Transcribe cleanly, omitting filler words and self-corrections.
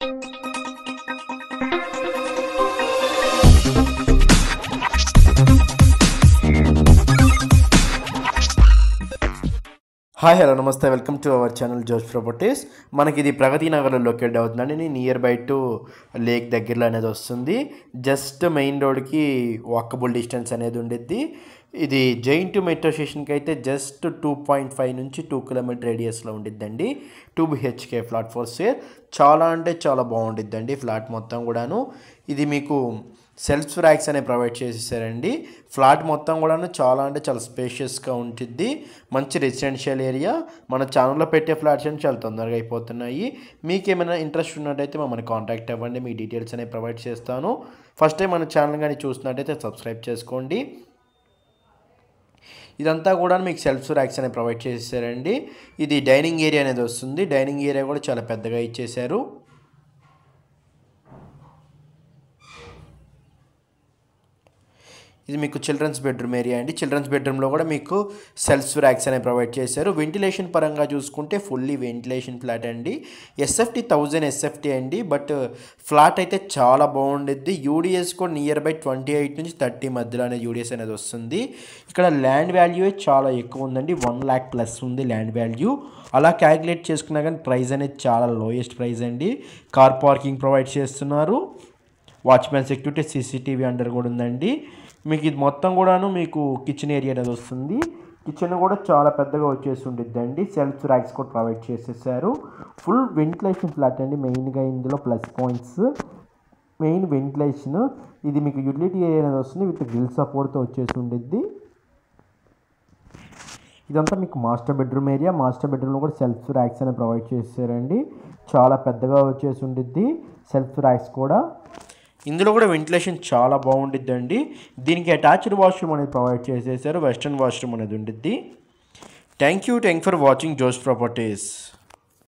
Hi hello నమస్తే welcome to our channel జోష్ properties. మనకి ఇది ప్రగతి నగర్లో లొకేట్ అవుతుందండి. నియర్ బై టు లేక్ దగ్గరలో అనేది వస్తుంది. జస్ట్ మెయిన్ రోడ్కి వాకబుల్ డిస్టెన్స్ అనేది ఉండిద్ది. ఇది జైన్ టు మెట్రో స్టేషన్కి అయితే జస్ట్ 2.5 నుంచి 2 కిలోమీటర్ రేడియస్లో ఉండిద్దండి. 2 BHK ఫ్లాట్ ఫర్ సేల్. చాలా అంటే చాలా బాగుండిద్దండి ఫ్లాట్ మొత్తం కూడాను. ఇది మీకు సెల్ఫ్ ర్యాక్స్ అనేవి ప్రొవైడ్ చేసేసారండి. ఫ్లాట్ మొత్తం కూడాను చాలా అంటే చాలా స్పేషియస్గా ఉంటుంది. మంచి రెసిడెన్షియల్ ఏరియా. మన ఛానల్లో పెట్టే ఫ్లాట్స్ అని చాలా తొందరగా అయిపోతున్నాయి. మీకు ఏమైనా ఇంట్రెస్ట్ ఉన్నట్టయితే మమ్మల్ని కాంటాక్ట్ అవ్వండి. మీ డీటెయిల్స్ అనేవి ప్రొవైడ్ చేస్తాను. ఫస్ట్ టైం మన ఛానల్ కానీ చూస్తున్నట్టయితే సబ్స్క్రైబ్ చేసుకోండి. ఇదంతా కూడా మీకు సెల్ఫ్ ర్యాక్స్ అనేవి ప్రొవైడ్ చేసేసారండి. ఇది డైనింగ్ ఏరియా అనేది వస్తుంది. డైనింగ్ ఏరియా కూడా చాలా పెద్దగా ఇచ్చేసారు. ఇది మీకు చిల్డ్రన్స్ బెడ్రూమ్ ఏరియా అండి. చిల్డ్రన్స్ బెడ్రూమ్లో కూడా మీకు సెల్ఫ్ ర్యాక్స్ అనేవి ప్రొవైడ్ చేశారు. వెంటిలేషన్ పరంగా చూసుకుంటే ఫుల్లీ వెంటిలేషన్ ఫ్లాట్ అండి. SFT 1000 SFT అండి. బట్ ఫ్లాట్ అయితే చాలా బాగుండిద్ది. యూడిఎస్ కూడా నియర్ బై 28 నుంచి 30 మధ్యలో అనేది యూడిఎస్ అనేది వస్తుంది. ఇక్కడ ల్యాండ్ వాల్యూ చాలా ఎక్కువ ఉందండి. 1 lakh ప్లస్ ఉంది ల్యాండ్ వాల్యూ. అలా క్యాలిక్యులేట్ చేసుకున్నా కానీ ప్రైస్ అనేది చాలా లోయెస్ట్ ప్రైస్ అండి. కార్ పార్కింగ్ ప్రొవైడ్ చేస్తున్నారు. వాచ్మెన్ సెక్యూరిటీ, CCTV అండర్ కూడా ఉందండి. మీకు ఇది మొత్తం కూడాను మీకు కిచెన్ ఏరియా అనేది వస్తుంది. కిచెన్ కూడా చాలా పెద్దగా వచ్చేసి ఉండిద్దండి. సెల్ఫ్ ర్యాక్స్ కూడా ప్రొవైడ్ చేసేసారు. ఫుల్ వెంటిలేషన్ ఫ్లాట్ అండి. మెయిన్గా ఇందులో ప్లస్ పాయింట్స్ మెయిన్ వెంటిలేషన్. ఇది మీకు యూటిలిటీ ఏరియా అనేది వస్తుంది. విత్ గ్రిల్ సపోర్ట్తో వచ్చేసి ఉండిద్ది. ఇదంతా మీకు మాస్టర్ బెడ్రూమ్ ఏరియా. మాస్టర్ బెడ్రూమ్లో కూడా సెల్ఫ్ ర్యాక్స్ అనేవి ప్రొవైడ్ చేశారండి. చాలా పెద్దగా వచ్చేసి ఉండిద్ది సెల్ఫ్ ర్యాక్స్ కూడా. ఇందులో కూడా వెంటిలేషన్ చాలా బాగుండిద్దండి. దీనికి అటాచ్డ్ వాష్రూమ్ అనేది ప్రొవైడ్ చేసేసారు. వెస్టర్న్ వాష్రూమ్ అనేది ఉండిద్ది. థ్యాంక్ యూ ఫర్ వాచింగ్ జోష్ ప్రాపర్టీస్.